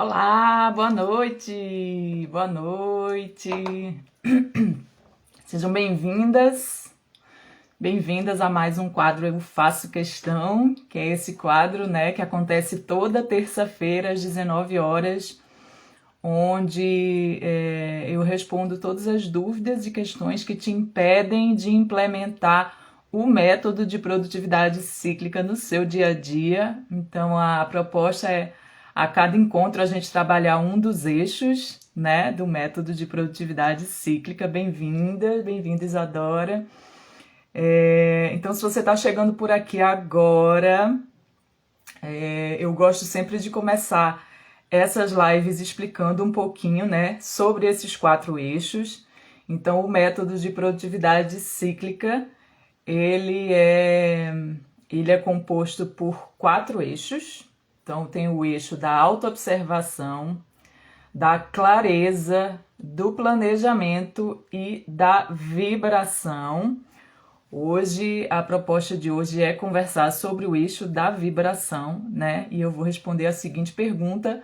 Olá, boa noite, boa noite. Sejam bem-vindas a mais um quadro Eu Faço Questão, que é esse quadro, né, que acontece toda terça-feira às 19 horas, onde eu respondo todas as dúvidas e questões que te impedem de implementar o método de produtividade cíclica no seu dia a dia. Então a proposta é a cada encontro a gente trabalhar um dos eixos, né, do método de produtividade cíclica. Bem-vinda Isadora. Então se você está chegando por aqui agora, eu gosto sempre de começar essas lives explicando um pouquinho, né, sobre esses 4 eixos. Então o método de produtividade cíclica ele é composto por 4 eixos. Então, tem o eixo da autoobservação, da clareza, do planejamento e da vibração. Hoje, a proposta de hoje é conversar sobre o eixo da vibração, né? E eu vou responder a seguinte pergunta: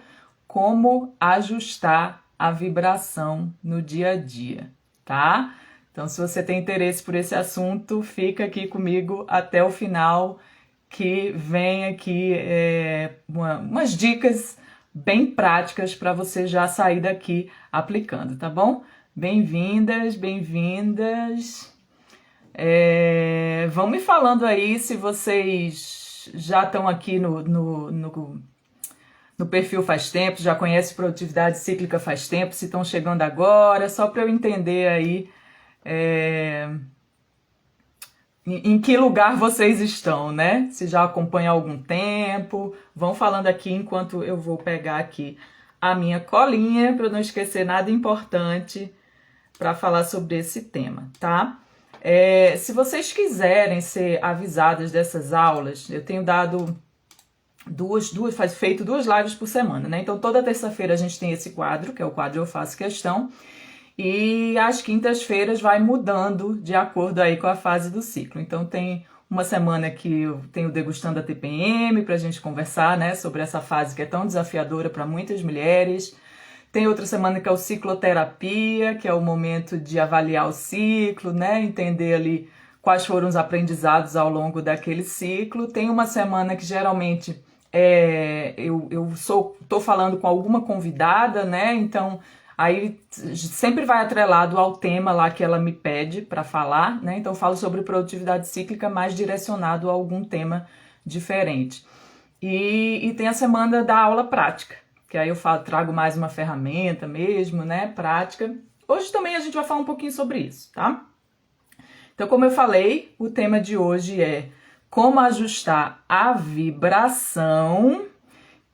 como ajustar a vibração no dia a dia, tá? Então, se você tem interesse por esse assunto, fica aqui comigo até o final, que vem aqui umas dicas bem práticas para você já sair daqui aplicando, tá bom? Bem-vindas. Vão me falando aí se vocês já estão aqui no perfil faz tempo, já conhecem produtividade cíclica faz tempo, se estão chegando agora, só para eu entender aí em que lugar vocês estão, né? Se já acompanham há algum tempo, vão falando aqui enquanto eu vou pegar aqui a minha colinha para não esquecer nada importante para falar sobre esse tema, tá? Se vocês quiserem ser avisadas dessas aulas, eu tenho dado feito 2 lives por semana, né? Então toda terça-feira a gente tem esse quadro, que é o quadro Eu Faço Questão, e às quintas-feiras vai mudando de acordo aí com a fase do ciclo. Então tem uma semana que eu tenho Degustando a TPM para a gente conversar, né, sobre essa fase que é tão desafiadora para muitas mulheres. Tem outra semana que é o cicloterapia, que é o momento de avaliar o ciclo, né, entender ali quais foram os aprendizados ao longo daquele ciclo. Tem uma semana que geralmente eu tô falando com alguma convidada, né, então aí sempre vai atrelado ao tema lá que ela me pede para falar, né? Então eu falo sobre produtividade cíclica, mais direcionado a algum tema diferente. E tem a semana da aula prática, que aí eu trago mais uma ferramenta mesmo, né? Prática. Hoje também a gente vai falar um pouquinho sobre isso, tá? Então, como eu falei, o tema de hoje é como ajustar a vibração.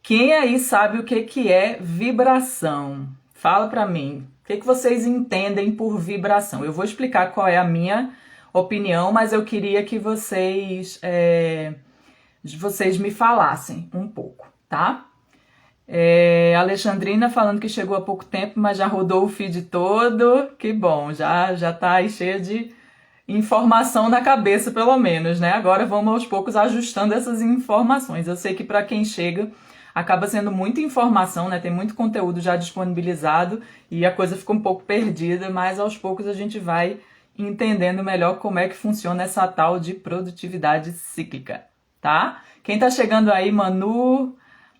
Quem aí sabe o que é vibração? Fala pra mim, o que vocês entendem por vibração? Eu vou explicar qual é a minha opinião, mas eu queria que vocês me falassem um pouco, tá? Alexandrina falando que chegou há pouco tempo, mas já rodou o feed todo. Que bom, já tá aí cheia de informação na cabeça, pelo menos, né? Agora vamos aos poucos ajustando essas informações. Eu sei que para quem chega acaba sendo muita informação, né? Tem muito conteúdo já disponibilizado e a coisa fica um pouco perdida, mas aos poucos a gente vai entendendo melhor como é que funciona essa tal de produtividade cíclica, tá? Quem tá chegando aí, Manu,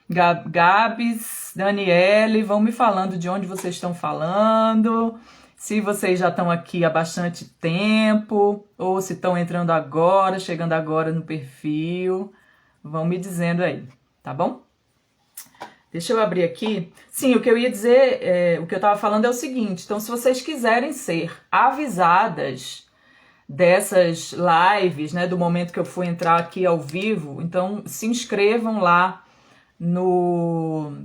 Gabs, Daniele, vão me falando de onde vocês estão falando, se vocês já estão aqui há bastante tempo, ou se estão entrando agora, chegando agora no perfil, vão me dizendo aí, tá bom? Deixa eu abrir aqui. Sim, o que eu ia dizer, o que eu estava falando é o seguinte, então se vocês quiserem ser avisadas dessas lives, né, do momento que eu for entrar aqui ao vivo, então se inscrevam lá no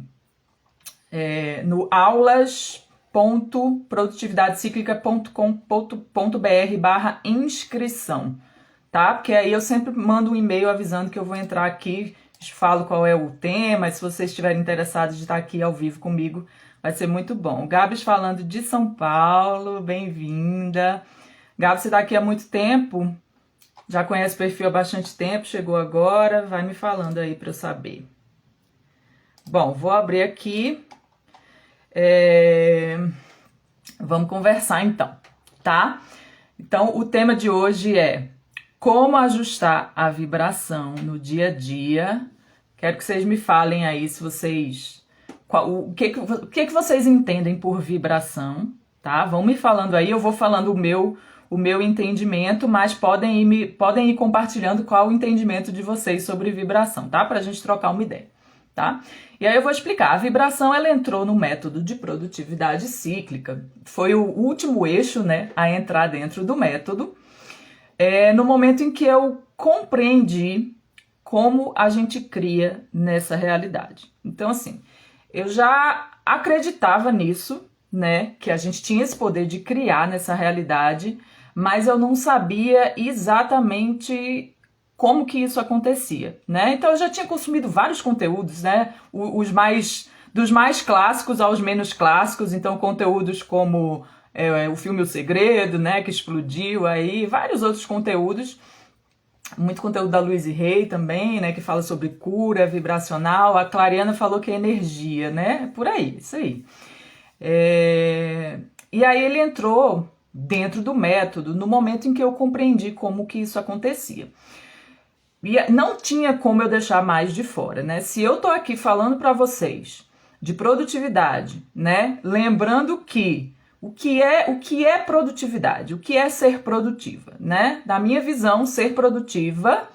aulas.produtividadecíclica.com.br/inscrição, tá? Porque aí eu sempre mando um e-mail avisando que eu vou entrar aqui, falo qual é o tema, e se vocês estiverem interessados de estar aqui ao vivo comigo, vai ser muito bom. Gabs falando de São Paulo, bem-vinda. Gabs, você está aqui há muito tempo, já conhece o perfil há bastante tempo, chegou agora, vai me falando aí para eu saber. Bom, vou abrir aqui. Vamos conversar então, tá? Então, o tema de hoje é como ajustar a vibração no dia a dia. Quero que vocês me falem aí se vocês... o que vocês entendem por vibração, tá? Vão me falando aí, eu vou falando o meu entendimento, mas podem ir compartilhando qual o entendimento de vocês sobre vibração, tá? Pra gente trocar uma ideia, tá? E aí eu vou explicar. A vibração, ela entrou no método de produtividade cíclica. Foi o último eixo, né, a entrar dentro do método. No momento em que eu compreendi como a gente cria nessa realidade. Então, assim, eu já acreditava nisso, né, que a gente tinha esse poder de criar nessa realidade, mas eu não sabia exatamente como que isso acontecia, né? Então eu já tinha consumido vários conteúdos, né? Dos mais clássicos aos menos clássicos, então conteúdos como o filme O Segredo, né, que explodiu aí, vários outros conteúdos, muito conteúdo da Louise Hay também, né, que fala sobre cura vibracional. A Clariana falou que é energia, né? Por aí, isso aí. E aí ele entrou dentro do método no momento em que eu compreendi como que isso acontecia. E não tinha como eu deixar mais de fora, né? Se eu tô aqui falando para vocês de produtividade, né? Lembrando que o que é produtividade? O que é ser produtiva, né? Da minha visão, ser produtiva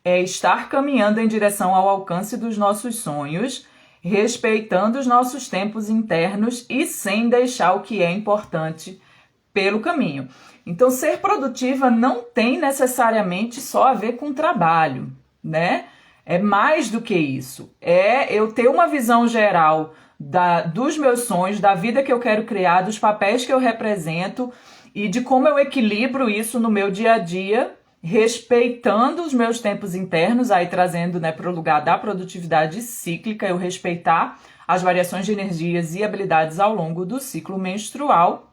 é estar caminhando em direção ao alcance dos nossos sonhos, respeitando os nossos tempos internos e sem deixar o que é importante pelo caminho. Então, ser produtiva não tem necessariamente só a ver com trabalho, né? É mais do que isso. É eu ter uma visão geral dos meus sonhos, da vida que eu quero criar, dos papéis que eu represento e de como eu equilibro isso no meu dia a dia, respeitando os meus tempos internos, aí trazendo, né, para o lugar da produtividade cíclica, eu respeitar as variações de energias e habilidades ao longo do ciclo menstrual.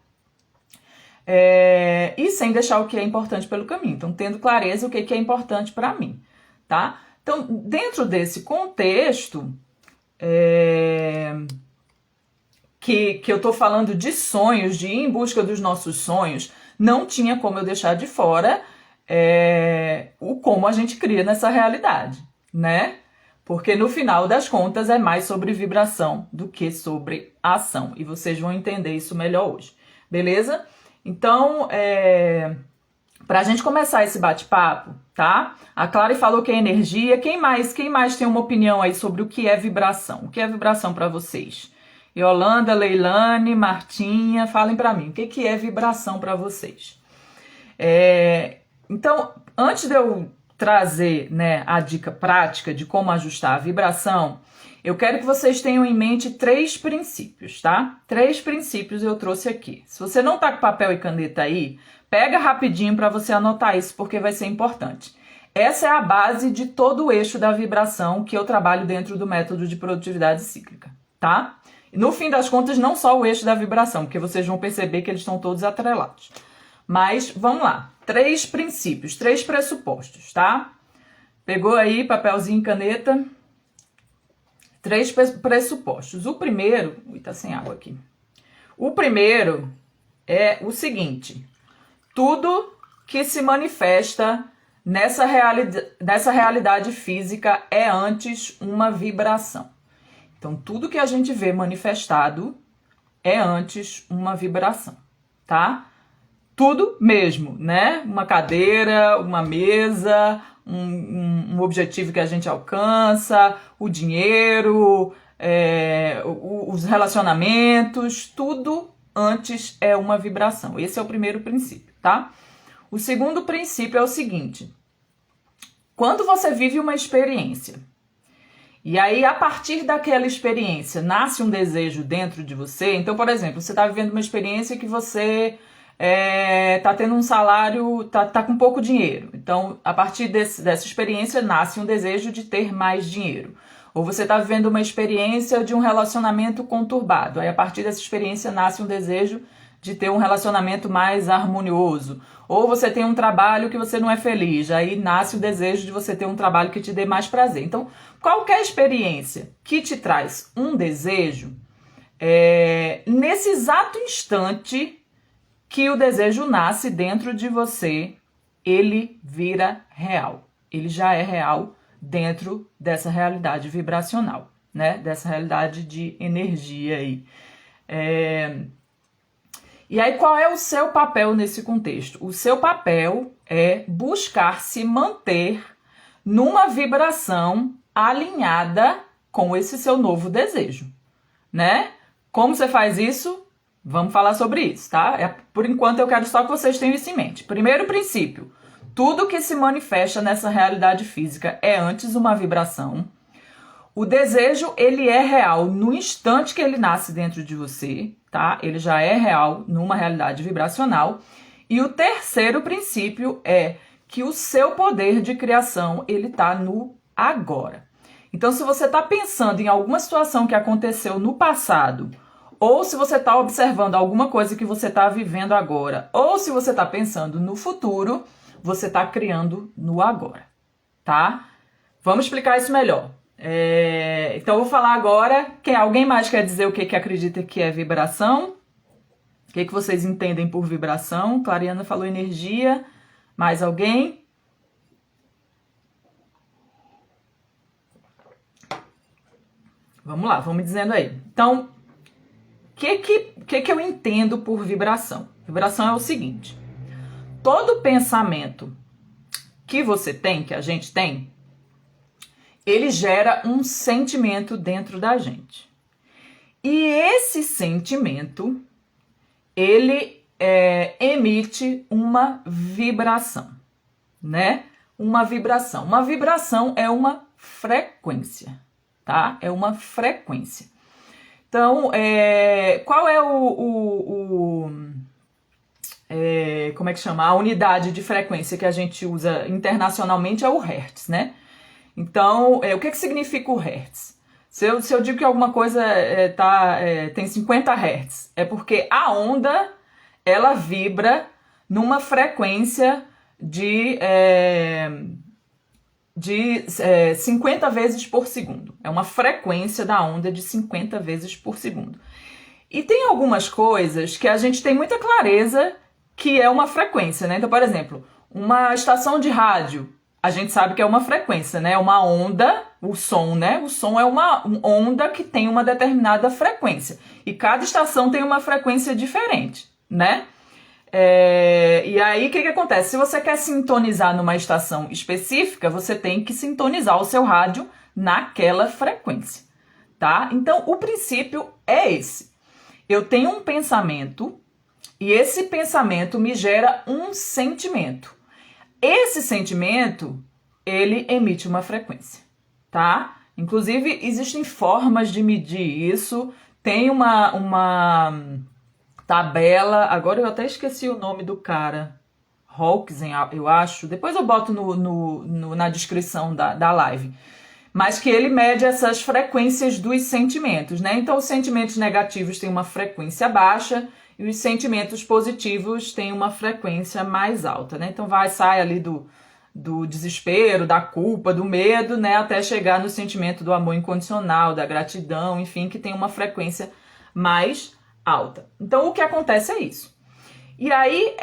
E sem deixar o que é importante pelo caminho. Então, tendo clareza o que é importante para mim, tá? Então, dentro desse contexto, que eu tô falando de sonhos, de ir em busca dos nossos sonhos, não tinha como eu deixar de fora o como a gente cria nessa realidade, né? Porque no final das contas é mais sobre vibração do que sobre ação. E vocês vão entender isso melhor hoje, beleza? Então, pra gente começar esse bate-papo, tá? A Clara falou que é energia. Quem mais tem uma opinião aí sobre o que é vibração? O que é vibração para vocês? Yolanda, Leilane, Martinha, falem para mim. O que é vibração para vocês? Então, antes de eu trazer, né, a dica prática de como ajustar a vibração, eu quero que vocês tenham em mente 3 princípios, tá? 3 princípios eu trouxe aqui. Se você não tá com papel e caneta aí, pega rapidinho para você anotar isso, porque vai ser importante. Essa é a base de todo o eixo da vibração que eu trabalho dentro do método de produtividade cíclica, tá? E no fim das contas, não só o eixo da vibração, porque vocês vão perceber que eles estão todos atrelados. Mas, vamos lá. 3 princípios, 3 pressupostos, tá? Pegou aí papelzinho e caneta? 3 pressupostos. O primeiro... Ui, tá sem água aqui. O primeiro é o seguinte. Tudo que se manifesta nessa realidade física é antes uma vibração. Então, tudo que a gente vê manifestado é antes uma vibração, tá? Tudo mesmo, né? Uma cadeira, uma mesa, um objetivo que a gente alcança, o dinheiro, os relacionamentos, tudo antes é uma vibração. Esse é o primeiro princípio, tá? O segundo princípio é o seguinte: quando você vive uma experiência, e aí a partir daquela experiência nasce um desejo dentro de você, então, por exemplo, você está vivendo uma experiência que você tá tendo um salário, tá com pouco dinheiro. Então, a partir dessa experiência, nasce um desejo de ter mais dinheiro. Ou você tá vivendo uma experiência de um relacionamento conturbado. Aí, a partir dessa experiência, nasce um desejo de ter um relacionamento mais harmonioso. Ou você tem um trabalho que você não é feliz, aí nasce o desejo de você ter um trabalho que te dê mais prazer. Então, qualquer experiência que te traz um desejo, nesse exato instante que o desejo nasce dentro de você, ele vira real. Ele já é real dentro dessa realidade vibracional, né? Dessa realidade de energia aí. E aí, qual é o seu papel nesse contexto? O seu papel é buscar se manter numa vibração alinhada com esse seu novo desejo, né? Como você faz isso? Vamos falar sobre isso, tá? Por enquanto, eu quero só que vocês tenham isso em mente. Primeiro princípio, tudo que se manifesta nessa realidade física é antes uma vibração. O desejo, ele é real no instante que ele nasce dentro de você, tá? Ele já é real numa realidade vibracional. E o terceiro princípio é que o seu poder de criação, ele tá no agora. Então, se você tá pensando em alguma situação que aconteceu no passado, ou se você tá observando alguma coisa que você tá vivendo agora, ou se você tá pensando no futuro, você tá criando no agora, tá? Vamos explicar isso melhor. Então, eu vou falar agora. Alguém mais quer dizer o que acredita que é vibração? O que vocês entendem por vibração? Clariana falou energia. Mais alguém? Vamos lá, vamos dizendo aí. Então, o que eu entendo por vibração? Vibração é o seguinte: todo pensamento que você tem, que a gente tem, ele gera um sentimento dentro da gente. E esse sentimento, ele emite uma vibração, né? Uma vibração. Uma vibração é uma frequência, tá? É uma frequência. Então, qual é como é que chama? A unidade de frequência que a gente usa internacionalmente é o Hertz, né? Então, o que significa o Hertz? Se eu digo que alguma coisa tem 50 Hertz, é porque a onda, ela vibra numa frequência de 50 vezes por segundo. É uma frequência da onda de 50 vezes por segundo. E tem algumas coisas que a gente tem muita clareza que é uma frequência, né? Então, por exemplo, uma estação de rádio, a gente sabe que é uma frequência, né? Uma onda, o som, né? O som é uma onda que tem uma determinada frequência. E cada estação tem uma frequência diferente, né? E aí, o que acontece? Se você quer sintonizar numa estação específica, você tem que sintonizar o seu rádio naquela frequência, tá? Então, o princípio é esse. Eu tenho um pensamento e esse pensamento me gera um sentimento. Esse sentimento, ele emite uma frequência, tá? Inclusive, existem formas de medir isso. Tem uma tabela, agora eu até esqueci o nome do cara, Hawkins, eu acho. Depois eu boto na descrição da live. Mas que ele mede essas frequências dos sentimentos, né? Então, os sentimentos negativos têm uma frequência baixa e os sentimentos positivos têm uma frequência mais alta, né? Então, sai ali do desespero, da culpa, do medo, né? Até chegar no sentimento do amor incondicional, da gratidão, enfim, que tem uma frequência mais alta. Então, o que acontece é isso. E aí,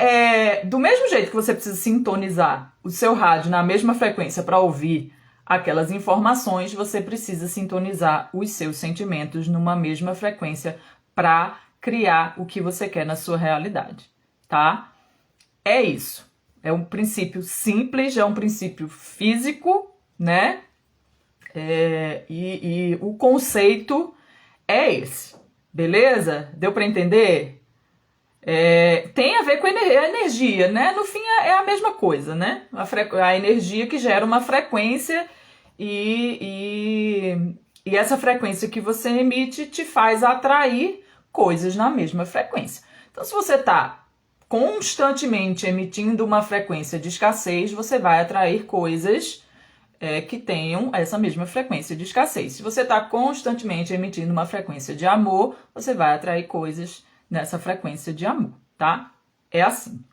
do mesmo jeito que você precisa sintonizar o seu rádio na mesma frequência para ouvir aquelas informações, você precisa sintonizar os seus sentimentos numa mesma frequência para criar o que você quer na sua realidade, tá? É isso. É um princípio simples, é um princípio físico, né? E o conceito é esse, beleza? Deu para entender? Tem a ver com a energia, né? No fim é a mesma coisa, né? A energia que gera uma frequência e essa frequência que você emite te faz atrair coisas na mesma frequência. Então, se você está constantemente emitindo uma frequência de escassez, você vai atrair coisas que tenham essa mesma frequência de escassez. Se você está constantemente emitindo uma frequência de amor, você vai atrair coisas nessa frequência de amor, tá? É assim.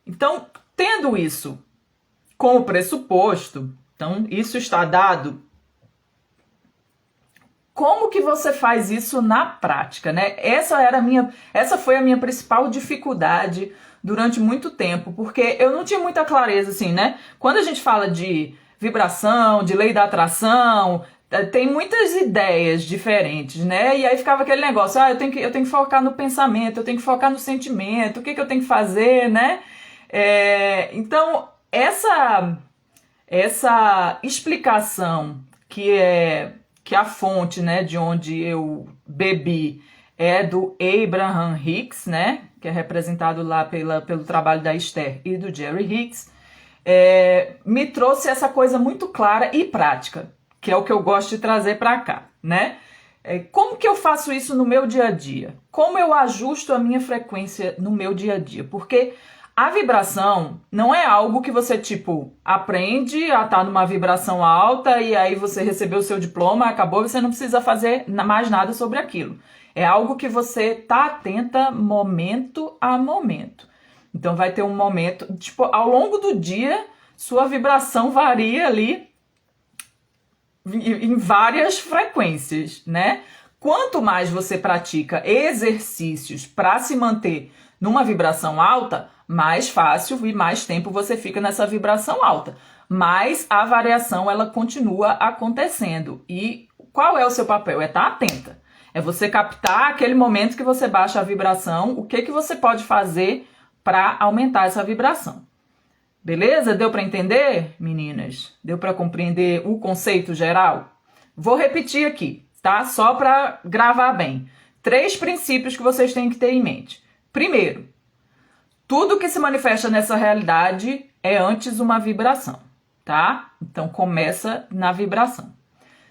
Então, tendo isso como pressuposto, então isso está dado. Como que você faz isso na prática, né? Essa foi a minha principal dificuldade durante muito tempo, porque eu não tinha muita clareza, assim, né? Quando a gente fala de vibração, de lei da atração, tem muitas ideias diferentes, né? E aí ficava aquele negócio, eu tenho que focar no pensamento, eu tenho que focar no sentimento, o que eu tenho que fazer, né? Então, essa explicação que a fonte, né, de onde eu bebi é do Abraham Hicks, né, que é representado lá pelo trabalho da Esther e do Jerry Hicks, me trouxe essa coisa muito clara e prática, que é o que eu gosto de trazer para cá, né? Como que eu faço isso no meu dia a dia? Como eu ajusto a minha frequência no meu dia a dia? Porque a vibração não é algo que você, aprende a estar numa vibração alta e aí você recebeu o seu diploma, acabou, você não precisa fazer mais nada sobre aquilo. É algo que você tá atenta momento a momento. Então vai ter um momento, ao longo do dia, sua vibração varia ali em várias frequências, né? Quanto mais você pratica exercícios para se manter numa vibração alta, mais fácil e mais tempo você fica nessa vibração alta. Mas a variação, ela continua acontecendo. E qual é o seu papel? É estar atenta. É você captar aquele momento que você baixa a vibração, o que você pode fazer para aumentar essa vibração. Beleza? Deu para entender, meninas? Deu para compreender o conceito geral? Vou repetir aqui, tá? Só para gravar bem. 3 princípios que vocês têm que ter em mente. Primeiro, tudo que se manifesta nessa realidade é antes uma vibração, tá? Então começa na vibração.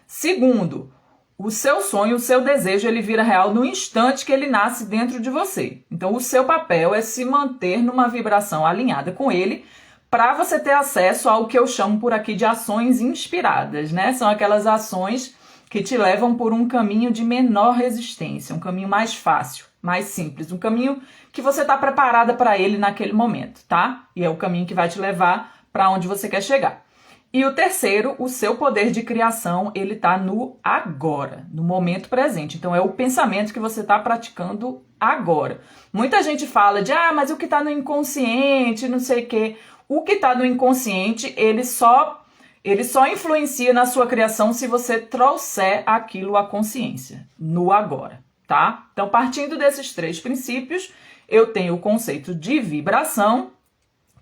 Segundo, o seu sonho, o seu desejo, ele vira real no instante que ele nasce dentro de você. Então o seu papel é se manter numa vibração alinhada com ele, para você ter acesso ao que eu chamo por aqui de ações inspiradas, né? São aquelas ações que te levam por um caminho de menor resistência, um caminho mais fácil, mais simples, um caminho que você está preparada para ele naquele momento, tá? E é o caminho que vai te levar para onde você quer chegar. E o terceiro, o seu poder de criação, ele está no agora, no momento presente. Então é o pensamento que você está praticando agora. Muita gente fala de, mas o que está no inconsciente, não sei o quê. O que está no inconsciente, ele só influencia na sua criação se você trouxer aquilo à consciência, no agora, tá? Então, partindo desses 3 princípios, eu tenho o conceito de vibração,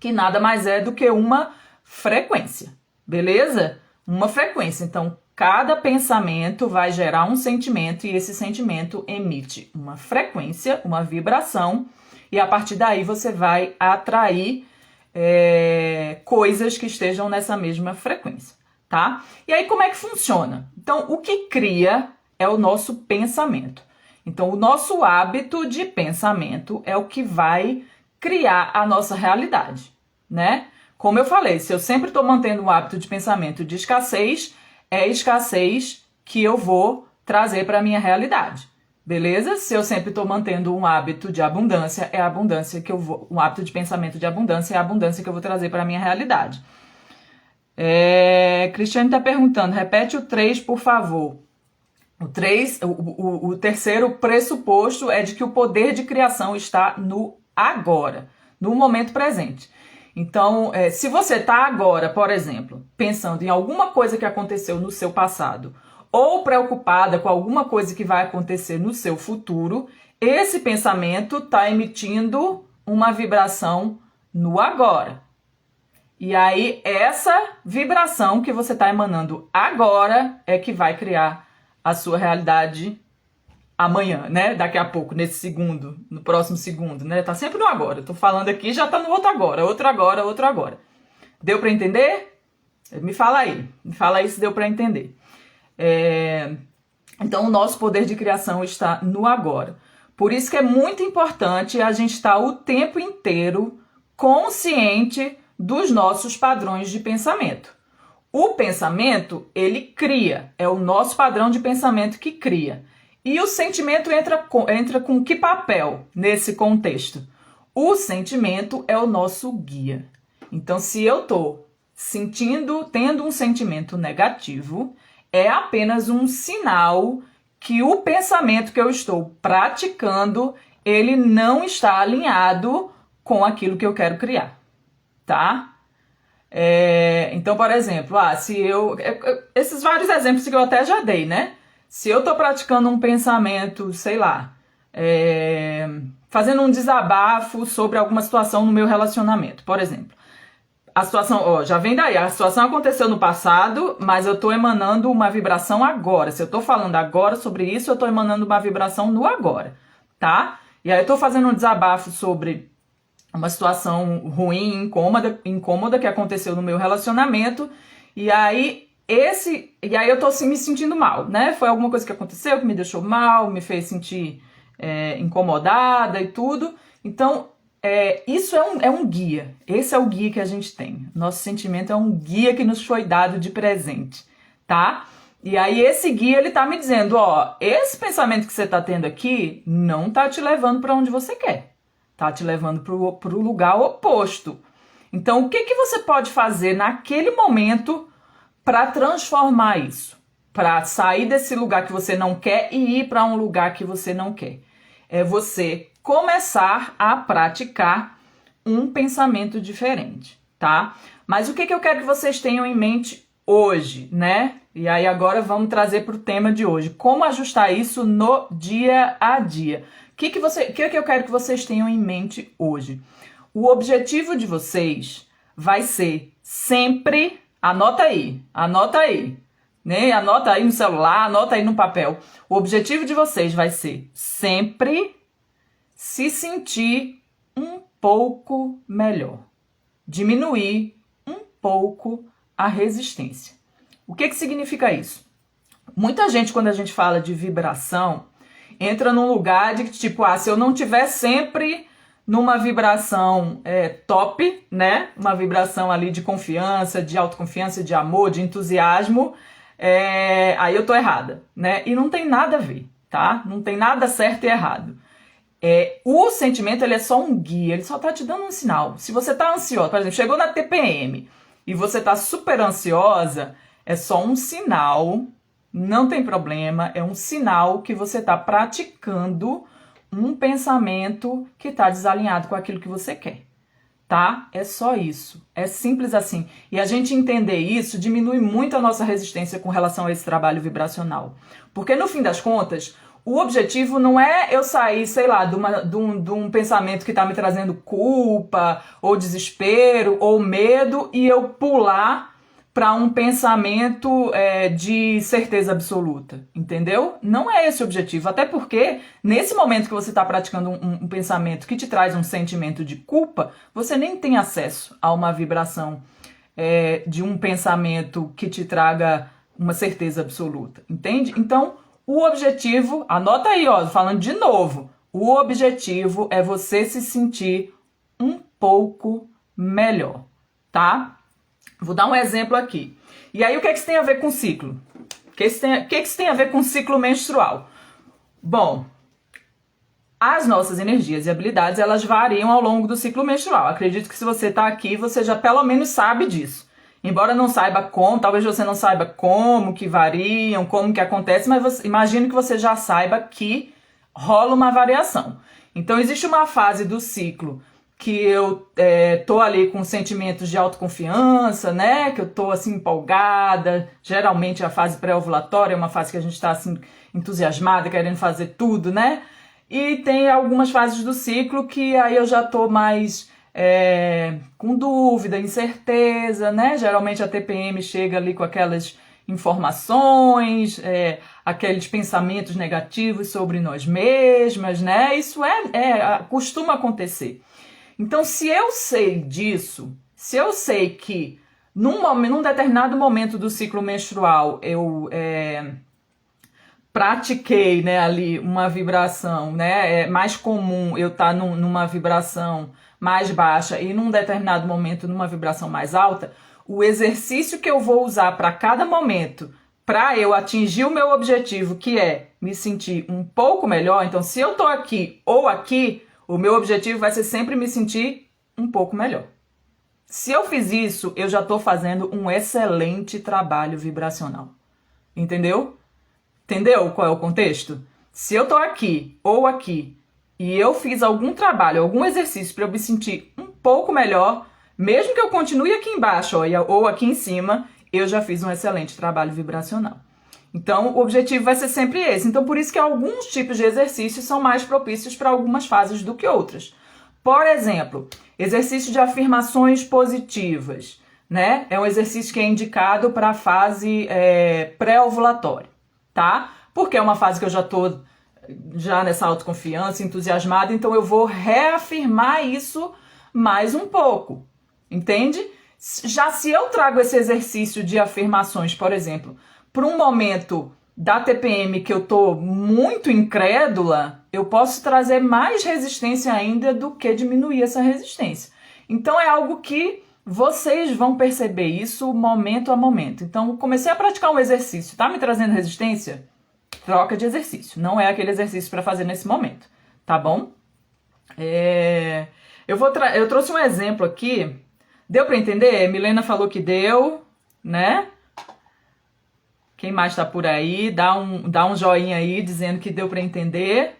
que nada mais é do que uma frequência, beleza? Uma frequência. Então, cada pensamento vai gerar um sentimento e esse sentimento emite uma frequência, uma vibração, e a partir daí você vai atrair coisas que estejam nessa mesma frequência, tá? E aí como é que funciona? Então o que cria é o nosso pensamento. Então o nosso hábito de pensamento é o que vai criar a nossa realidade, né? Como eu falei, se eu sempre estou mantendo um hábito de pensamento de escassez, é escassez que eu vou trazer para a minha realidade. Beleza? Se eu sempre estou mantendo um hábito de abundância, é a abundância que eu vou... Um hábito de pensamento de abundância é a abundância que eu vou trazer para a minha realidade. Cristiane está perguntando, repete o 3, por favor. O terceiro pressuposto é de que o poder de criação está no agora, no momento presente. Então, se você está agora, por exemplo, pensando em alguma coisa que aconteceu no seu passado, ou preocupada com alguma coisa que vai acontecer no seu futuro, esse pensamento está emitindo uma vibração no agora. E aí, essa vibração que você está emanando agora é que vai criar a sua realidade amanhã, né? Daqui a pouco, nesse segundo, no próximo segundo, né? Tá sempre no agora. Eu tô falando aqui, já tá no outro agora, outro agora, outro agora. Deu para entender? Me fala aí se deu para entender. Então o nosso poder de criação está no agora. Por isso que é muito importante a gente estar o tempo inteiro consciente dos nossos padrões de pensamento. O pensamento, ele cria, é o nosso padrão de pensamento que cria. E o sentimento entra com que papel nesse contexto? O sentimento é o nosso guia. Então, se eu estou tendo um sentimento negativo, é apenas um sinal que o pensamento que eu estou praticando, ele não está alinhado com aquilo que eu quero criar, tá? Então, por exemplo, esses vários exemplos que eu até já dei, né? Se eu estou praticando um pensamento, sei lá, fazendo um desabafo sobre alguma situação no meu relacionamento, por exemplo. A situação, já vem daí, a situação aconteceu no passado, mas eu estou emanando uma vibração agora. Se eu estou falando agora sobre isso, eu estou emanando uma vibração no agora, tá? E aí eu estou fazendo um desabafo sobre uma situação ruim, incômoda que aconteceu no meu relacionamento, e aí eu tô assim, me sentindo mal, né? Foi alguma coisa que aconteceu que me deixou mal, me fez sentir incomodada e tudo. Então, isso é um guia. Esse é o guia que a gente tem. Nosso sentimento é um guia que nos foi dado de presente, tá? E aí esse guia, ele tá me dizendo, esse pensamento que você tá tendo aqui não tá te levando para onde você quer. Tá te levando pro lugar oposto. Então, o que você pode fazer naquele momento para transformar isso? Para sair desse lugar que você não quer e ir para um lugar que você não quer. É você começar a praticar um pensamento diferente, tá? Mas o que eu quero que vocês tenham em mente hoje, né? E aí agora vamos trazer para o tema de hoje. Como ajustar isso no dia a dia? O que eu quero que vocês tenham em mente hoje? O objetivo de vocês vai ser sempre, anota aí, né? Anota aí no celular, anota aí no papel. O objetivo de vocês vai ser sempre se sentir um pouco melhor. Diminuir um pouco a resistência. O que significa isso? Muita gente, quando a gente fala de vibração, entra num lugar de tipo, se eu não tiver sempre numa vibração top, né? Uma vibração ali de confiança, de autoconfiança, de amor, de entusiasmo, aí eu tô errada, né? E não tem nada a ver, tá? Não tem nada certo e errado. O sentimento, ele é só um guia, ele só tá te dando um sinal. Se você tá ansiosa, por exemplo, chegou na TPM e você tá super ansiosa, é só um sinal, não tem problema, é um sinal que você tá praticando um pensamento que tá desalinhado com aquilo que você quer, tá? É só isso, é simples assim. E a gente entender isso diminui muito a nossa resistência com relação a esse trabalho vibracional. Porque no fim das contas, o objetivo não é eu sair, sei lá, de um pensamento que está me trazendo culpa, ou desespero, ou medo, e eu pular para um pensamento de certeza absoluta, entendeu? Não é esse o objetivo, até porque nesse momento que você está praticando um pensamento que te traz um sentimento de culpa, você nem tem acesso a uma vibração de um pensamento que te traga uma certeza absoluta, entende? Então, o objetivo, anota aí, falando de novo, o objetivo é você se sentir um pouco melhor, tá? Vou dar um exemplo aqui. E aí, o que isso tem a ver com ciclo? O que isso tem a ver com ciclo menstrual? Bom, as nossas energias e habilidades, elas variam ao longo do ciclo menstrual. Acredito que se você está aqui, você já pelo menos sabe disso. Embora não saiba como, talvez você não saiba como que variam, como que acontece, mas imagino que você já saiba que rola uma variação. Então, existe uma fase do ciclo que eu tô ali com sentimentos de autoconfiança, né? Que eu tô assim empolgada. Geralmente a fase pré-ovulatória é uma fase que a gente tá assim entusiasmada, querendo fazer tudo, né? E tem algumas fases do ciclo que aí eu já tô mais com dúvida, incerteza, né? Geralmente a TPM chega ali com aquelas informações, aqueles pensamentos negativos sobre nós mesmas, né? Isso costuma acontecer. Então, se eu sei disso, se eu sei que num determinado momento do ciclo menstrual eu pratiquei, né, ali uma vibração, né? É mais comum eu estar numa vibração mais baixa e num determinado momento numa vibração mais alta, o exercício que eu vou usar para cada momento para eu atingir o meu objetivo, que é me sentir um pouco melhor, então se eu tô aqui ou aqui, o meu objetivo vai ser sempre me sentir um pouco melhor. Se eu fiz isso, eu já tô fazendo um excelente trabalho vibracional. Entendeu? Entendeu qual é o contexto? Se eu tô aqui ou aqui e eu fiz algum trabalho, algum exercício para eu me sentir um pouco melhor, mesmo que eu continue aqui embaixo ou aqui em cima, eu já fiz um excelente trabalho vibracional. Então, o objetivo vai ser sempre esse. Então, por isso que alguns tipos de exercícios são mais propícios para algumas fases do que outras. Por exemplo, exercício de afirmações positivas, né? É um exercício que é indicado para a fase pré-ovulatória, tá? Porque é uma fase que eu já estou nessa autoconfiança, entusiasmada, então eu vou reafirmar isso mais um pouco, entende? Já se eu trago esse exercício de afirmações, por exemplo, para um momento da TPM que eu tô muito incrédula, eu posso trazer mais resistência ainda do que diminuir essa resistência. Então é algo que vocês vão perceber isso momento a momento. Então comecei a praticar um exercício, tá me trazendo resistência? Troca de exercício, não é aquele exercício para fazer nesse momento, tá bom? Eu trouxe um exemplo aqui. Deu para entender? Milena falou que deu, né? Quem mais tá por aí? Dá um joinha aí dizendo que deu para entender,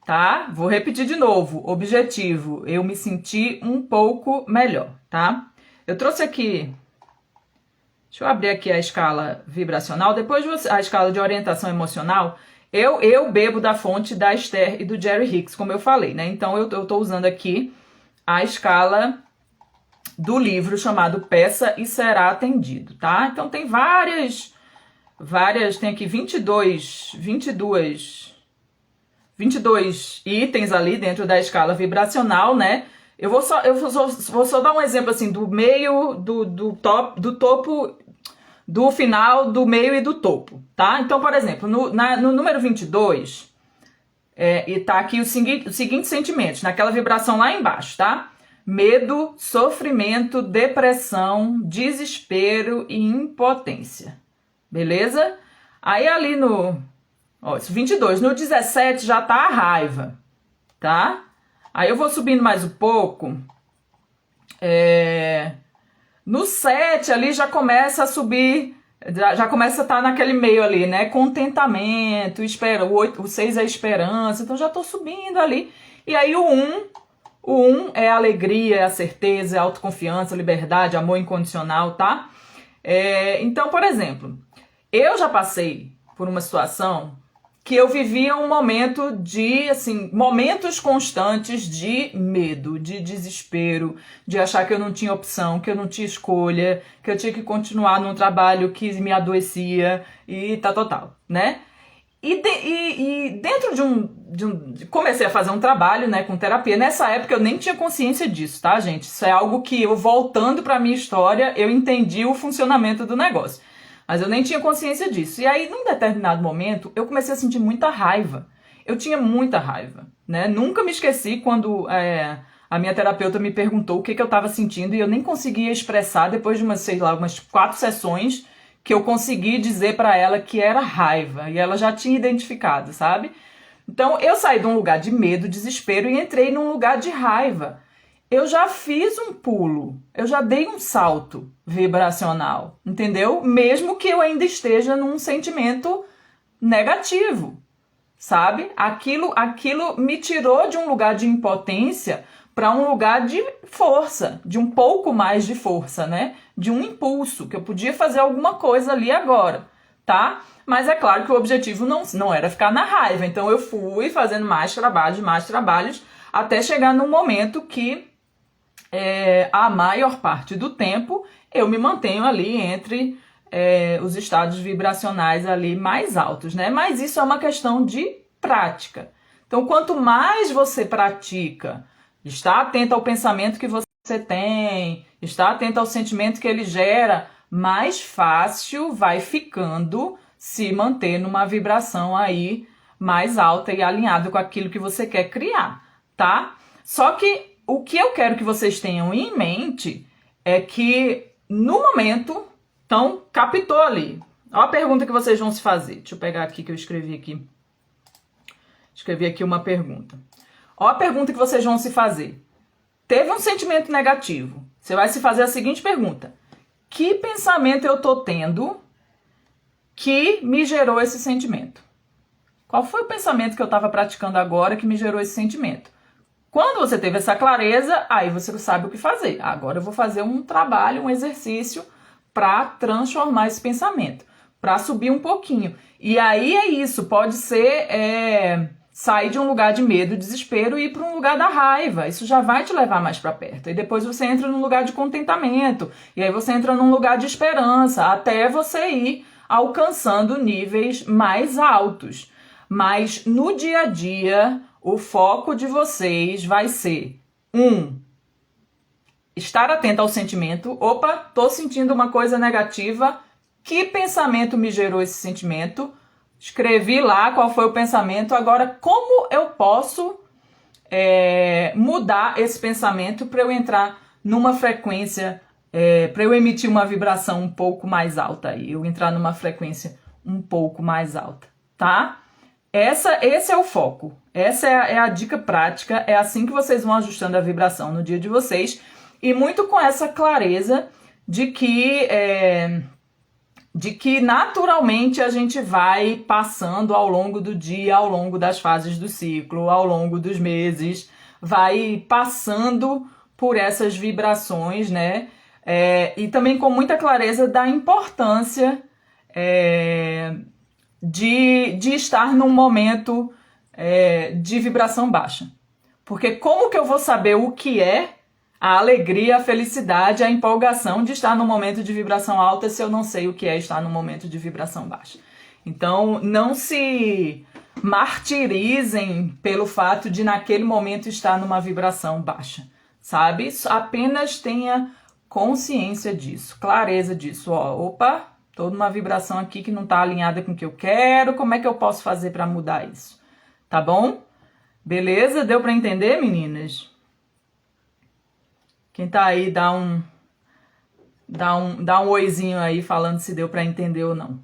tá? Vou repetir de novo. Objetivo, eu me senti um pouco melhor, tá? Eu trouxe aqui... Deixa eu abrir aqui a escala vibracional. Depois a escala de orientação emocional, eu bebo da fonte da Esther e do Jerry Hicks, como eu falei, né? Então eu tô usando aqui a escala do livro chamado Peça e Será Atendido, tá? Então tem várias, tem aqui 22 itens ali dentro da escala vibracional, né? Eu vou só dar um exemplo assim, do meio, do topo, do final, do meio e do topo, tá? Então, por exemplo, no número 22, e tá aqui os seguintes sentimentos, naquela vibração lá embaixo, tá? Medo, sofrimento, depressão, desespero e impotência. Beleza? Aí ali no... Ó, 22. No 17 já tá a raiva, tá? Aí eu vou subindo mais um pouco. No 7 ali já começa a subir... Já começa a estar naquele meio ali, né? Contentamento, o 6 é esperança. Então já tô subindo ali. E aí o 1 é a alegria, é a certeza, é a autoconfiança, liberdade, amor incondicional, tá? Então, por exemplo, eu já passei por uma situação que eu vivia um momento de, assim, momentos constantes de medo, de desespero, de achar que eu não tinha opção, que eu não tinha escolha, que eu tinha que continuar num trabalho que me adoecia e tal, né? E dentro comecei a fazer um trabalho, né, com terapia. Nessa época eu nem tinha consciência disso, tá, gente? Isso é algo que eu, voltando pra minha história, eu entendi o funcionamento do negócio. Mas eu nem tinha consciência disso. E aí, num determinado momento, eu comecei a sentir muita raiva. Eu tinha muita raiva, né? Nunca me esqueci quando a minha terapeuta me perguntou o que eu estava sentindo e eu nem conseguia expressar depois de umas 4 sessões que eu consegui dizer para ela que era raiva. E ela já tinha identificado, sabe? Então, eu saí de um lugar de medo, desespero e entrei num lugar de raiva. Eu já fiz um pulo, eu já dei um salto vibracional, entendeu? Mesmo que eu ainda esteja num sentimento negativo, sabe? Aquilo me tirou de um lugar de impotência para um lugar de força, de um pouco mais de força, né? De um impulso, que eu podia fazer alguma coisa ali agora, tá? Mas é claro que o objetivo não era ficar na raiva, então eu fui fazendo mais trabalhos, até chegar num momento que a maior parte do tempo eu me mantenho ali entre os estados vibracionais ali mais altos, né? Mas isso é uma questão de prática. Então, quanto mais você pratica, está atento ao pensamento que você tem, está atento ao sentimento que ele gera, mais fácil vai ficando se manter numa vibração aí mais alta e alinhado com aquilo que você quer criar, tá? Só que o que eu quero que vocês tenham em mente é que, no momento, então, captou ali. Ó a pergunta que vocês vão se fazer. Deixa eu pegar aqui que eu escrevi aqui. Escrevi aqui uma pergunta. Ó a pergunta que vocês vão se fazer. Teve um sentimento negativo. Você vai se fazer a seguinte pergunta. Que pensamento eu tô tendo que me gerou esse sentimento? Qual foi o pensamento que eu estava praticando agora que me gerou esse sentimento? Quando você teve essa clareza, aí você sabe o que fazer. Agora eu vou fazer um trabalho, um exercício para transformar esse pensamento, para subir um pouquinho. E aí é isso, pode ser sair de um lugar de medo, desespero e ir para um lugar da raiva. Isso já vai te levar mais para perto. E depois você entra num lugar de contentamento. E aí você entra num lugar de esperança, até você ir alcançando níveis mais altos. Mas no dia a dia, o foco de vocês vai ser estar atento ao sentimento. Opa, tô sentindo uma coisa negativa. Que pensamento me gerou esse sentimento? Escrevi lá qual foi o pensamento. Agora, como eu posso mudar esse pensamento para eu entrar numa frequência, para eu emitir uma vibração um pouco mais alta aí, eu entrar numa frequência um pouco mais alta, tá? Esse é o foco, essa é a dica prática, é assim que vocês vão ajustando a vibração no dia de vocês, e muito com essa clareza de que naturalmente a gente vai passando ao longo do dia, ao longo das fases do ciclo, ao longo dos meses, vai passando por essas vibrações, né? E também com muita clareza da importância de estar num momento de vibração baixa. Porque como que eu vou saber o que é a alegria, a felicidade, a empolgação de estar num momento de vibração alta se eu não sei o que é estar num momento de vibração baixa? Então, não se martirizem pelo fato de naquele momento estar numa vibração baixa, sabe? Apenas tenha consciência disso, clareza disso. Opa, tô numa vibração aqui que não tá alinhada com o que eu quero, como é que eu posso fazer para mudar isso? Tá bom? Beleza? Deu para entender, meninas? Quem tá aí, dá um oizinho aí falando se deu para entender ou não.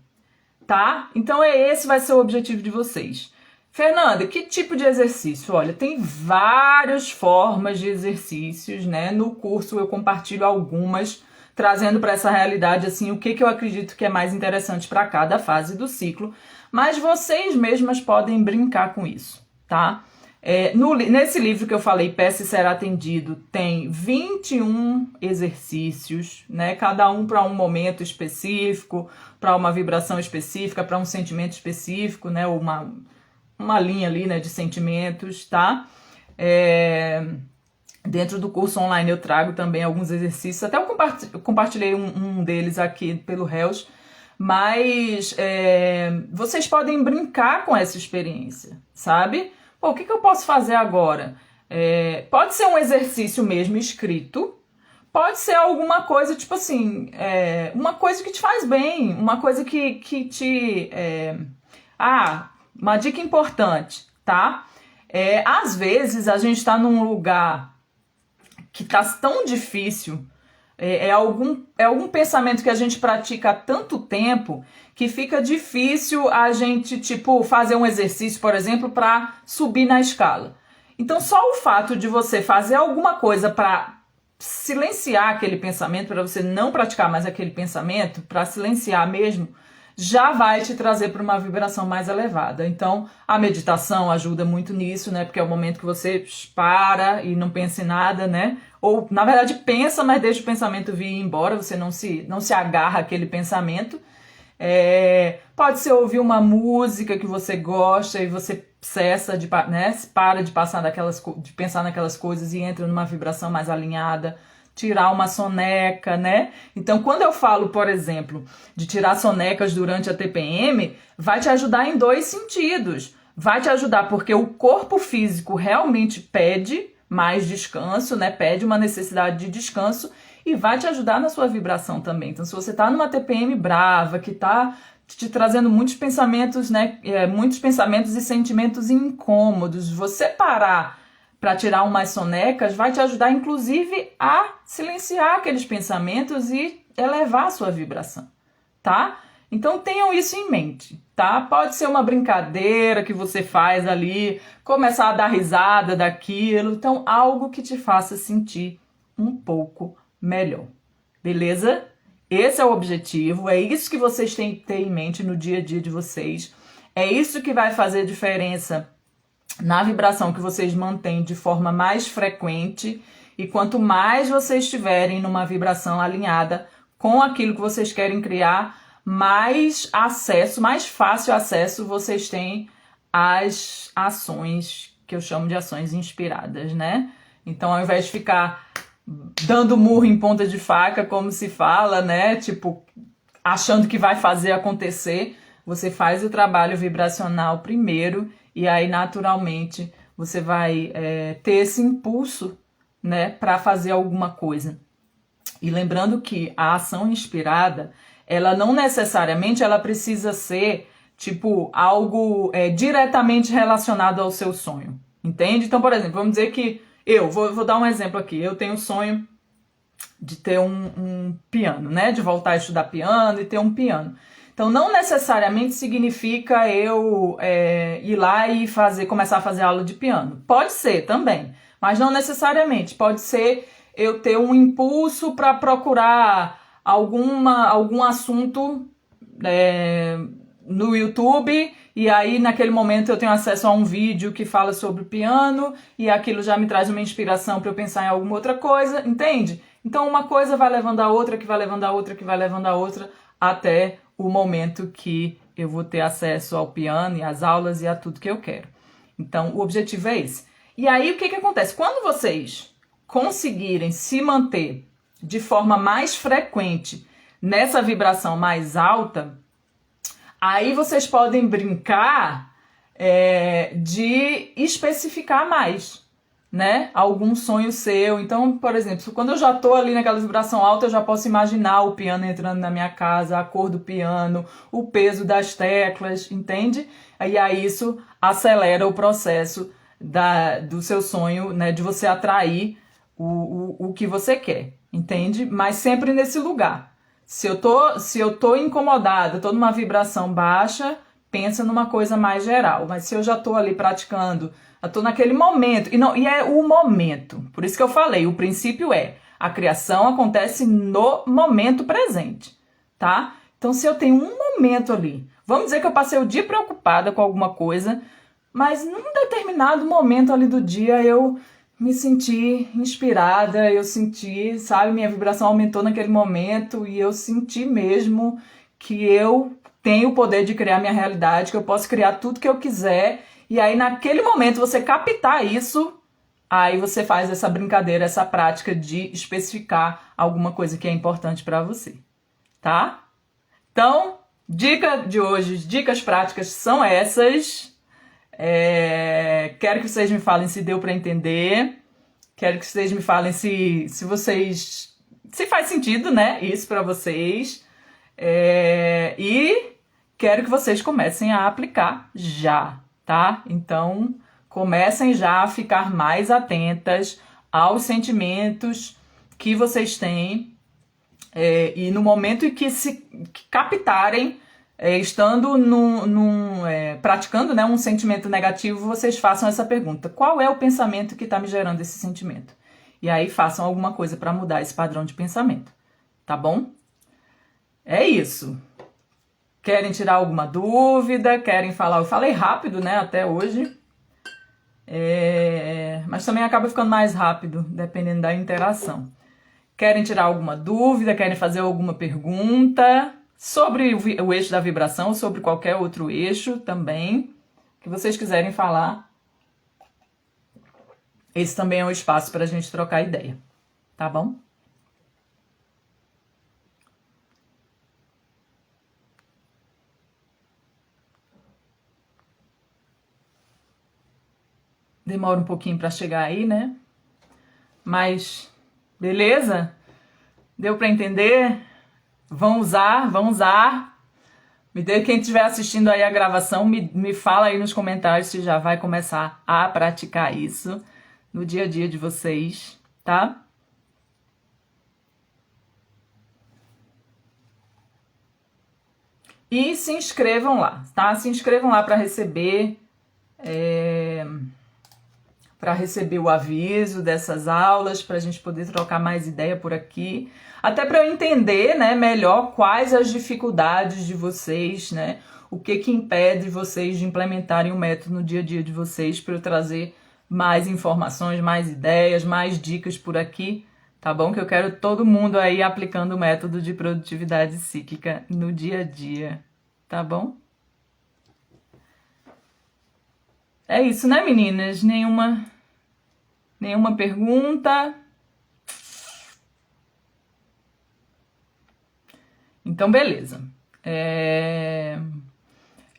Tá? Então esse vai ser o objetivo de vocês. Fernanda, que tipo de exercício? Olha, tem várias formas de exercícios, né? No curso eu compartilho algumas, trazendo para essa realidade assim o que eu acredito que é mais interessante para cada fase do ciclo, mas vocês mesmas podem brincar com isso, tá? Nesse livro que eu falei, Peça e Será Atendido, tem 21 exercícios, né? Cada um para um momento específico, para uma vibração específica, para um sentimento específico, né? Uma linha ali, né, de sentimentos, tá? Dentro do curso online eu trago também alguns exercícios, até eu compartilhei um deles aqui pelo Hells, mas vocês podem brincar com essa experiência, sabe? Pô, o que eu posso fazer agora? Pode ser um exercício mesmo escrito, pode ser alguma coisa, tipo assim, uma coisa que te faz bem, uma coisa que te... uma dica importante, tá? Às vezes a gente tá num lugar que tá tão difícil, algum pensamento que a gente pratica há tanto tempo que fica difícil a gente, tipo, fazer um exercício, por exemplo, para subir na escala. Então, só o fato de você fazer alguma coisa para silenciar aquele pensamento, para você não praticar mais aquele pensamento, para silenciar mesmo, já vai te trazer para uma vibração mais elevada. Então, a meditação ajuda muito nisso, né? Porque é o momento que você para e não pensa em nada, né? Ou, na verdade, pensa, mas deixa o pensamento vir embora, você não se agarra àquele pensamento. Pode ser ouvir uma música que você gosta e você cessa para de pensar naquelas coisas e entra numa vibração mais alinhada. Tirar uma soneca, né? Então, quando eu falo, por exemplo, de tirar sonecas durante a TPM, vai te ajudar em 2 sentidos. Vai te ajudar porque o corpo físico realmente pede mais descanso, né? Pede uma necessidade de descanso e vai te ajudar na sua vibração também. Então, se você tá numa TPM brava, que tá te trazendo muitos pensamentos, né? Muitos pensamentos e sentimentos incômodos, você parar para tirar umas sonecas vai te ajudar, inclusive, a silenciar aqueles pensamentos e elevar a sua vibração, tá? Então tenham isso em mente, tá? Pode ser uma brincadeira que você faz ali, começar a dar risada daquilo, então algo que te faça sentir um pouco melhor, beleza? Esse é o objetivo, é isso que vocês têm que ter em mente no dia a dia de vocês, é isso que vai fazer diferença na vibração que vocês mantêm de forma mais frequente, e quanto mais vocês estiverem numa vibração alinhada com aquilo que vocês querem criar, mais acesso, mais fácil acesso vocês têm às ações que eu chamo de ações inspiradas, né? Então, ao invés de ficar dando murro em ponta de faca, como se fala, né? Tipo, achando que vai fazer acontecer, você faz o trabalho vibracional primeiro e aí, naturalmente, você vai ter esse impulso, né, para fazer alguma coisa. E lembrando que a ação inspirada, ela não necessariamente ela precisa ser tipo algo diretamente relacionado ao seu sonho, entende? Então, por exemplo, vamos dizer que eu vou dar um exemplo aqui. Eu tenho o sonho de ter um piano, né? De voltar a estudar piano e ter um piano. Então, não necessariamente significa eu ir lá e começar a fazer aula de piano. Pode ser também, mas não necessariamente. Pode ser eu ter um impulso para procurar algum assunto no YouTube, e aí naquele momento eu tenho acesso a um vídeo que fala sobre o piano, e aquilo já me traz uma inspiração para eu pensar em alguma outra coisa, entende? Então uma coisa vai levando a outra, que vai levando a outra, que vai levando a outra, até o momento que eu vou ter acesso ao piano e às aulas e a tudo que eu quero. Então o objetivo é esse. E aí o que acontece? Quando vocês conseguirem se manter de forma mais frequente nessa vibração mais alta, aí vocês podem brincar de especificar mais, né? Algum sonho seu. Então, por exemplo, quando eu já tô ali naquela vibração alta, eu já posso imaginar o piano entrando na minha casa, a cor do piano, o peso das teclas, entende? E aí isso acelera o processo do seu sonho, né? De você atrair o que você quer, entende? Mas sempre nesse lugar. Se eu tô incomodada, tô numa vibração baixa, pensa numa coisa mais geral. Mas se eu já tô ali praticando, eu tô naquele momento, e é o momento. Por isso que eu falei, o princípio a criação acontece no momento presente, tá? Então se eu tenho um momento ali, vamos dizer que eu passei o dia preocupada com alguma coisa, mas num determinado momento ali do dia eu me senti inspirada, eu senti, sabe, minha vibração aumentou naquele momento e eu senti mesmo que eu tenho o poder de criar minha realidade, que eu posso criar tudo que eu quiser. E aí naquele momento você captar isso, aí você faz essa brincadeira, essa prática de especificar alguma coisa que é importante para você, tá? Então, dica de hoje, dicas práticas são essas. Quero que vocês me falem se deu para entender. Quero que vocês me falem se faz sentido, né? Isso para vocês. E quero que vocês comecem a aplicar já, tá? Então, comecem já a ficar mais atentas aos sentimentos que vocês têm. E no momento em que captarem, estando praticando, né, um sentimento negativo, vocês façam essa pergunta: qual é o pensamento que está me gerando esse sentimento? E aí façam alguma coisa para mudar esse padrão de pensamento, tá bom? É isso. Querem tirar alguma dúvida? Querem falar? Eu falei rápido, né, até hoje. Mas também acaba ficando mais rápido, dependendo da interação. Querem tirar alguma dúvida? Querem fazer alguma pergunta sobre o eixo da vibração, sobre qualquer outro eixo também, que vocês quiserem falar? Esse também é um espaço para a gente trocar ideia, tá bom? Demora um pouquinho para chegar aí, né? Mas, beleza? Deu para entender? Vão usar. Quem estiver assistindo aí a gravação, me fala aí nos comentários se já vai começar a praticar isso no dia a dia de vocês, tá? E se inscrevam lá, tá? Se inscrevam lá para receber o aviso dessas aulas, para a gente poder trocar mais ideia por aqui, até para eu entender, né, melhor quais as dificuldades de vocês, né, o que impede vocês de implementarem o método no dia a dia de vocês, para eu trazer mais informações, mais ideias, mais dicas por aqui, tá bom? Que eu quero todo mundo aí aplicando o método de produtividade psíquica no dia a dia, tá bom? É isso, né, meninas? Nenhuma pergunta? Então, beleza.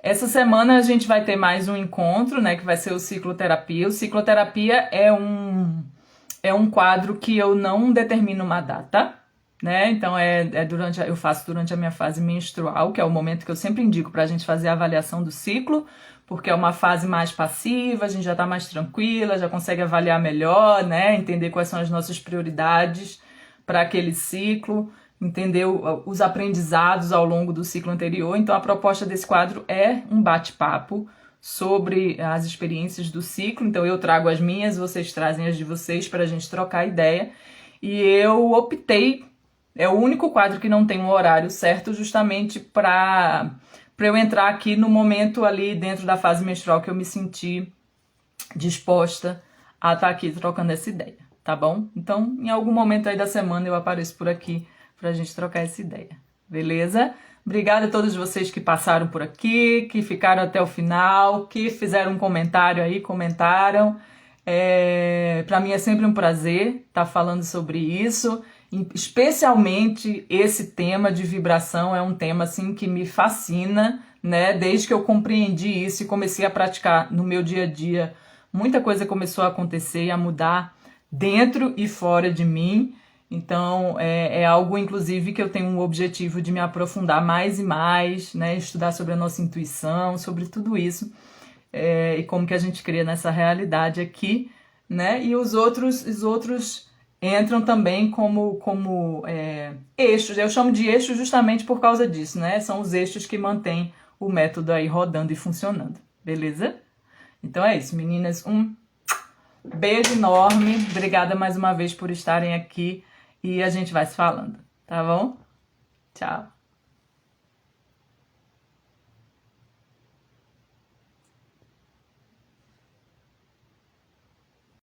Essa semana a gente vai ter mais um encontro, né, que vai ser o cicloterapia. O cicloterapia é um quadro que eu não determino uma data, né? Então eu faço durante a minha fase menstrual, que é o momento que eu sempre indico para a gente fazer a avaliação do ciclo, porque é uma fase mais passiva, a gente já está mais tranquila, já consegue avaliar melhor, né? Entender quais são as nossas prioridades para aquele ciclo, entender os aprendizados ao longo do ciclo anterior. Então a proposta desse quadro é um bate-papo sobre as experiências do ciclo. Então eu trago as minhas, vocês trazem as de vocês para a gente trocar ideia. E eu optei, é o único quadro que não tem um horário certo, justamente para eu entrar aqui no momento ali dentro da fase menstrual que eu me senti disposta a estar aqui trocando essa ideia, tá bom? Então, em algum momento aí da semana eu apareço por aqui pra gente trocar essa ideia, beleza? Obrigada a todos vocês que passaram por aqui, que ficaram até o final, que fizeram um comentário aí, comentaram. Para mim é sempre um prazer estar falando sobre isso, especialmente esse tema de vibração é um tema assim que me fascina, né? Desde que eu compreendi isso e comecei a praticar no meu dia a dia, muita coisa começou a acontecer e a mudar dentro e fora de mim. Então é algo inclusive que eu tenho um objetivo de me aprofundar mais e mais, né? Estudar sobre a nossa intuição, sobre tudo isso. E como que a gente cria nessa realidade aqui, né? E os outros entram também como eixos. Eu chamo de eixos justamente por causa disso, né? São os eixos que mantêm o método aí rodando e funcionando, beleza? Então é isso, meninas. Um beijo enorme. Obrigada mais uma vez por estarem aqui e a gente vai se falando, tá bom? Tchau.